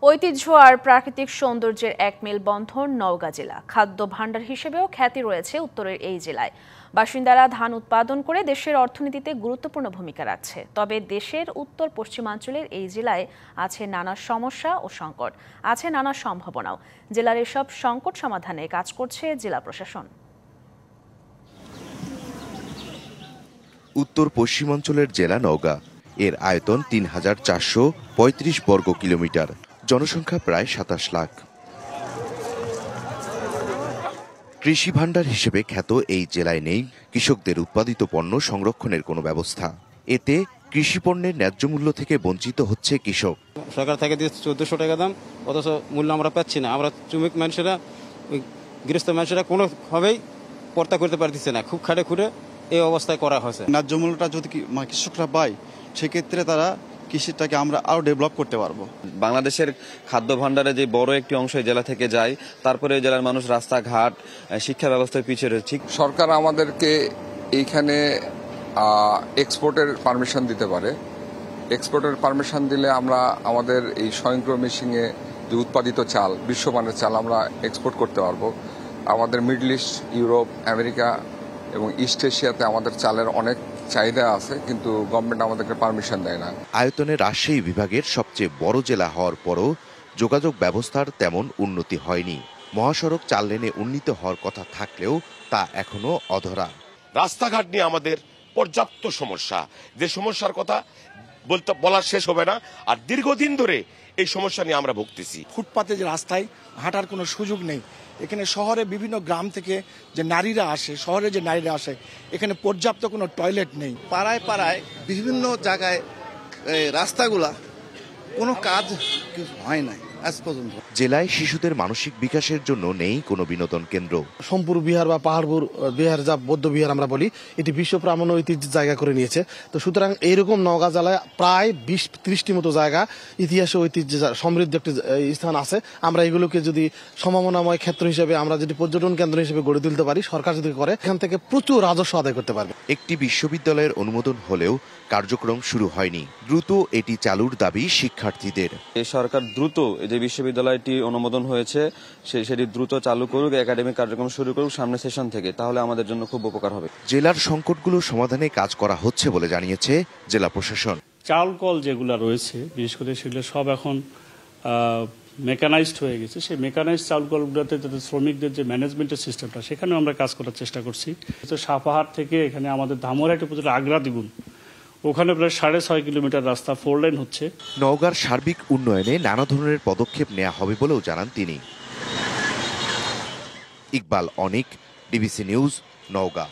ঐতিহ্য আর প্রাকৃতিক সৌন্দর্যের এক মেলবন্ধন নওগাঁ জেলা। খাদ্য ভাণ্ডার হিসেবেও খ্যাতি রয়েছে উত্তরের এই জেলায়। বাসিন্দারা ধান উৎপাদন করে দেশের অর্থনীতিতে গুরুত্বপূর্ণ ভূমিকা রাখছে। তবে দেশের উত্তর পশ্চিমাঞ্চলের এই জেলায় আছে নানা সমস্যা ও সংকট, আছে নানা সম্ভাবনাও। জেলার এসব সংকট সমাধানে কাজ করছে জেলা প্রশাসন। উত্তর পশ্চিমাঞ্চলের জেলা নওগাঁ। এর আয়তন ৩,৪৩৫ বর্গ কিলোমিটার, জনসংখ্যা প্রায় ২৭ লাখ। কৃষি ভাণ্ডার হিসেবে খ্যাত এই জেলায় নেই কৃষকদের উৎপাদিত পণ্য সংরক্ষণের কোনো ব্যবস্থা। এতে কৃষি পণ্যের ন্যায্য মূল্য থেকে বঞ্চিত হচ্ছে কৃষক। সরকার থেকে দিয়ে ১৪০০ টাকা দাম, অথচ মূল্য আমরা পাচ্ছি না। আমরা শ্রমিক মানুষেরা, গৃহস্থ মানুষেরা কোনোভাবেই পর্তা করতে পারতেছে না। খুব খাটে খুঁড়ে এই অবস্থায় করা হয়েছে। ন্যায্য মূল্যটা যদি কৃষকরা পায়, সেক্ষেত্রে তারা কৃষিটাকে আমরা আরো ডেভেলপ করতে পারবো। বাংলাদেশের খাদ্য ভাণ্ডারে যে বড় একটি অংশ জেলা থেকে যায়, তারপরে জেলার মানুষ রাস্তাঘাট, শিক্ষা ব্যবস্থায় পিছিয়ে রয়েছে। সরকার আমাদেরকে এইখানে এক্সপোর্টের পারমিশন দিতে পারে। এক্সপোর্টের পারমিশন দিলে আমরা আমাদের এই স্বয়ংক্রিয় মেশিনে যে উৎপাদিত চাল, বিশ্বমানের চাল আমরা এক্সপোর্ট করতে পারবো। আমাদের মিডল ইস্ট, ইউরোপ, আমেরিকা এবং ইস্ট এশিয়াতে আমাদের চালের অনেক চাহিদা আছে, কিন্তু গভর্নমেন্ট আমাদেরকে পারমিশন দেয় না। আয়তনে রাজশাহী বিভাগের সবচেয়ে বড় জেলা হওয়ার পরও যোগাযোগ ব্যবস্থার তেমন উন্নতি হয়নি। মহাসড়ক ৪ লেনে উন্নীত হওয়ার কথা থাকলেও তা এখনো অধরা। রাস্তাঘাট নিয়ে আমাদের পর্যাপ্ত সমস্যা, যে সমস্যার কথা বলার শেষ হবে না। আর দীর্ঘদিন ধরে এই সমস্যা নিয়ে আমরা ভুগতেছি। ফুটপাতে যে রাস্তায় হাঁটার কোনো সুযোগ নেই। এখানে শহরে বিভিন্ন গ্রাম থেকে যে নারীরা আসে, শহরে যে নারীরা আসে, এখানে পর্যাপ্ত কোনো টয়লেট নেই। পাড়ায় পাড়ায় বিভিন্ন জায়গায় রাস্তাগুলা কোনো কাজ হয় নাই আজ পর্যন্ত। জেলায় শিশুদের মানসিক বিকাশের জন্য নেই কোনো বিনোদন কেন্দ্র। সোমপুর বিহার বা পাহাড়পুর বিহার, যা বৌদ্ধ বিহার আমরা বলি, এটি বিশ্ব প্রামাণ্য ঐতিহ্যের জায়গা করে নিয়েছে। তো সুতরাং এইরকম নওগাঁ জেলায় প্রায় ২০-৩০টি মতো জায়গা ইতিহাসে ঐতিহ্য সমৃদ্ধ একটি স্থান আছে। আমরা এগুলোকে যদি সম্ভাবনাময় ক্ষেত্র হিসেবে, আমরা যদি পর্যটন কেন্দ্র হিসেবে গড়ে তুলতে পারি, সরকার যদি করে, এখান থেকে প্রচুর রাজস্ব আদায় করতে পারবে। একটি বিশ্ববিদ্যালয়ের অনুমোদন হলেও কার্যক্রম শুরু হয়নি। দ্রুত এটি চালুর দাবি শিক্ষার্থীদের। সরকার দ্রুত যে বিশ্ববিদ্যালয়টি অনুমোদন হয়েছে সেটি দ্রুত চালু করুক, একাডেমিক কার্যক্রম শুরু করুক সামনে সেশন থেকে, তাহলে আমাদের জন্য খুব উপকার হবে। জেলার সংকটগুলো সমাধানে কাজ করা হচ্ছে বলে জানিয়েছে জেলা প্রশাসন। চাল কল যেগুলো রয়েছে, বিশেষ করে সেগুলো সব এখন মেকানাইজড হয়ে গেছে। সেই মেকানাইজড চাল কলগুলোতে যাতে শ্রমিকদের যে ম্যানেজমেন্টের সিস্টেমটা, সেখানেও আমরা কাজ করার চেষ্টা করছি। সাপাহার থেকে এখানে আমাদের ধামরাইট উপজেলা আগ্রা দ্বিগুণ, ওখানে প্রায় 6.5 কিলোমিটার রাস্তা 4 লেন হচ্ছে। নওগাঁর সার্বিক উন্নয়নে নানা ধরনের পদক্ষেপ নেওয়া হবে বলেও জানান তিনি। ইকবাল অনিক, ডিবিসি নিউজ, নওগাঁ।